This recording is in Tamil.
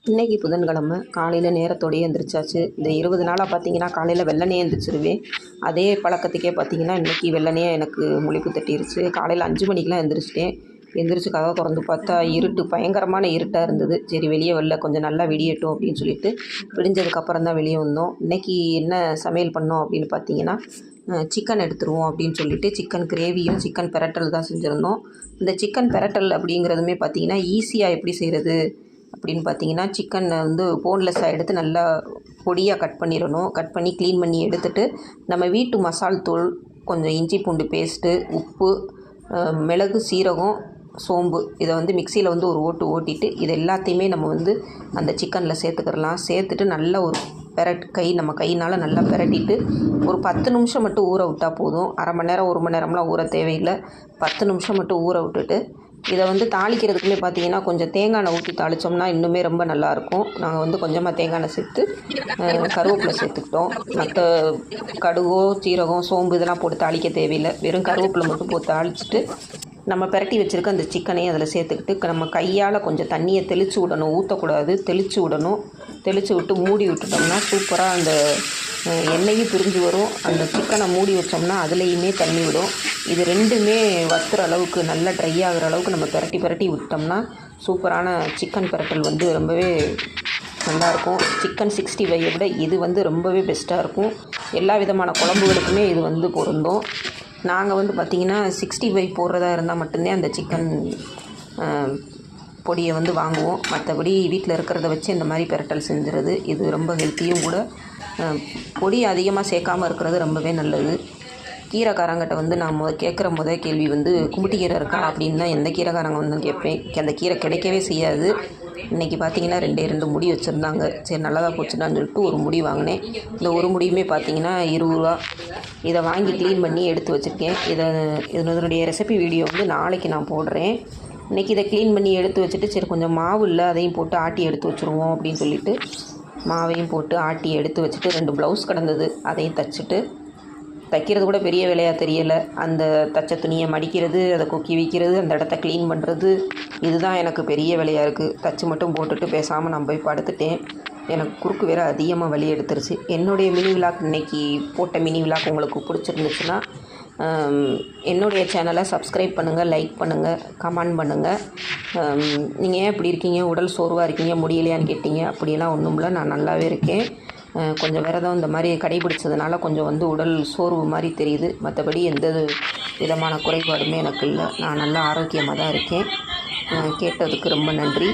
இன்றைக்கி புதன்கிழமை காலையில் நேரத்தோடையே எழுந்திரிச்சாச்சு. இந்த 20 நாளாக பார்த்தீங்கன்னா காலையில் வெள்ளனே எழுந்திரிச்சிருவேன். அதே பழக்கத்துக்கே பார்த்தீங்கன்னா இன்றைக்கி வெள்ளனே எனக்கு முழிப்பு தட்டிருச்சு. காலையில் 5 மணிக்கெலாம் எழுந்திரிச்சிட்டேன். எந்திரிச்சு கதவை திறந்து பார்த்தா இருட்டு, பயங்கரமான இருட்டாக இருந்தது. சரி வெளியே வரல, கொஞ்சம் நல்லா விடியட்டும் அப்படின்னு சொல்லிட்டு விடிஞ்சதுக்கப்புறம் தான் வெளியே வந்தோம். இன்றைக்கி என்ன சமையல் பண்ணோம் அப்படின்னு பார்த்தீங்கன்னா சிக்கன் எடுத்துருவோம் அப்படின்னு சொல்லிட்டு சிக்கன் கிரேவியும் சிக்கன் பெரட்டல் தான் செஞ்சுருந்தோம். இந்த சிக்கன் பெரட்டல் அப்படிங்கிறதுமே பார்த்தீங்கன்னா ஈஸியாக எப்படி செய்கிறது அப்படின்னு பார்த்தீங்கன்னா, சிக்கனை வந்து போன்லெஸ்ஸாக எடுத்து நல்லா பொடியாக கட் பண்ணிடணும். கட் பண்ணி க்ளீன் பண்ணி எடுத்துகிட்டு நம்ம வீட்டு மசால் தூள், கொஞ்சம் இஞ்சி பூண்டு பேஸ்ட்டு, உப்பு, மிளகு, சீரகம், சோம்பு இதை வந்து மிக்சியில் வந்து ஒரு ஓட்டிட்டு இது எல்லாத்தையுமே நம்ம வந்து அந்த சிக்கனில் சேர்த்துக்கிடலாம். சேர்த்துட்டு நல்லா ஒரு நம்ம கையினால் நல்லா பெரட்டிட்டு ஒரு 10 நிமிஷம் மட்டும் ஊற விட்டால் போதும். அரை மணி நேரம் 1 மணி நேரம்லாம் ஊற தேவையில்லை. 10 நிமிஷம் மட்டும் ஊற விட்டுட்டு இதை வந்து தாளிக்கிறதுக்குமே பார்த்தீங்கன்னா கொஞ்சம் தேங்காய் எண்ணெய் ஊற்றி தாளித்தோம்னா இன்னுமே ரொம்ப நல்லாயிருக்கும். நாங்கள் வந்து கொஞ்சமாக தேங்காய் எண்ணெய் சேர்த்து கருவேப்பிலை சேர்த்துக்கிட்டோம். மற்ற கடுகோ, சீரகம், சோம்பு இதெல்லாம் போட்டு தாளிக்க தேவையில்லை. வெறும் கருவேப்பிலை மட்டும் போட்டு தாளிச்சிட்டு நம்ம பெரட்டி வச்சுருக்க அந்த சிக்கனையும் அதில் சேர்த்துக்கிட்டு நம்ம கையால் கொஞ்சம் தண்ணியை தெளித்து விடணும். ஊற்றக்கூடாது, தெளித்து விடணும். தெளித்து விட்டு மூடி விட்டுட்டோம்னா சூப்பராக அந்த எண்ணெயும் பிரிஞ்சு வரும். அந்த சிக்கனை மூடி வச்சோம்னா அதுலேயுமே தண்ணி விடும். இது ரெண்டுமே வத்துற அளவுக்கு நல்லா ட்ரை ஆகிற அளவுக்கு நம்ம பெரட்டி விட்டோம்னா சூப்பரான சிக்கன் பெரட்டல் வந்து ரொம்பவே நல்லாயிருக்கும். சிக்கன் 65 விட இது வந்து ரொம்பவே பெஸ்ட்டாக இருக்கும். எல்லா விதமான குழம்புகளுக்குமே இது வந்து பொருந்தும். நாங்கள் வந்து பார்த்திங்கன்னா 65 போடுறதா இருந்தால் மட்டும்தான் அந்த சிக்கன் பொடியை வந்து வாங்குவோம். மற்றபடி வீட்டில் இருக்கிறத வச்சு இந்த மாதிரி பெரட்டல் செஞ்சுறது இது ரொம்ப ஹெல்த்தியும் கூட. பொடி அதிகமாக சேர்க்காமல் இருக்கிறது ரொம்பவே நல்லது. கீரைக்காரங்கிட்ட வந்து நான் கேட்குற கேள்வி வந்து கும்பிட்டு கீரை இருக்கா அப்படின்னு தான் எந்த கீரைக்காரங்க வந்து கேட்பேன். அந்த கீரை கிடைக்கவே செய்யாது. இன்றைக்கி பார்த்தீங்கன்னா 2 முடி வச்சுருந்தாங்க. சரி நல்லதாக போச்சுடான்னு சொல்லிட்டு ஒரு முடி வாங்கினேன். இந்த ஒரு முடியுமே பார்த்தீங்கன்னா 20 ரூபா. இதை வாங்கி க்ளீன் பண்ணி எடுத்து வச்சுருக்கேன். இதனுடைய ரெசிபி வீடியோ வந்து நாளைக்கு நான் போடுறேன். இன்றைக்கி இதை க்ளீன் பண்ணி எடுத்து வச்சுட்டு சரி கொஞ்சம் மாவு இல்லை அதையும் போட்டு ஆட்டி எடுத்து வச்சுருவோம் அப்படின்னு சொல்லிவிட்டு மாவையும் போட்டு ஆட்டி எடுத்து வச்சுட்டு 2 ப்ளவுஸ் கிடந்தது அதையும் தைக்கிறது கூட பெரிய வேலையாக தெரியலை. அந்த தச்ச துணியை மடிக்கிறது, அதை கொக்கி வைக்கிறது, அந்த இடத்த க்ளீன் பண்ணுறது இதுதான் எனக்கு பெரிய வேலையாக இருக்குது. தச்சு மட்டும் போட்டுட்டு பேசாமல் நான் போய் படுத்துட்டேன். எனக்கு குறுக்கு வேறு அதிகமாக வலி எடுத்துருச்சு. என்னுடைய மினி விலாக் இன்றைக்கி போட்ட மினி விலாக் உங்களுக்கு பிடிச்சிருந்துச்சுன்னா என்னுடைய சேனலை சப்ஸ்கிரைப் பண்ணுங்கள், லைக் பண்ணுங்கள், கமெண்ட் பண்ணுங்கள். நீங்கள் ஏன் இப்படி இருக்கீங்க, உடல் சோர்வாக இருக்கீங்க, முடியலையான்னு கேட்டீங்க. அப்படியெல்லாம் ஒன்றும் இல்லை, நான் நல்லாவே இருக்கேன். கொஞ்சம் விரதம் இந்த மாதிரி கடைபிடிச்சதுனால கொஞ்சம் வந்து உடல் சோர்வு மாதிரி தெரியுது. மற்றபடி எந்த விதமான குறைபாடுமே எனக்கு இல்லை. நான் நல்லா ஆரோக்கியமாக தான் இருக்கேன். கேட்டதுக்கு ரொம்ப நன்றி.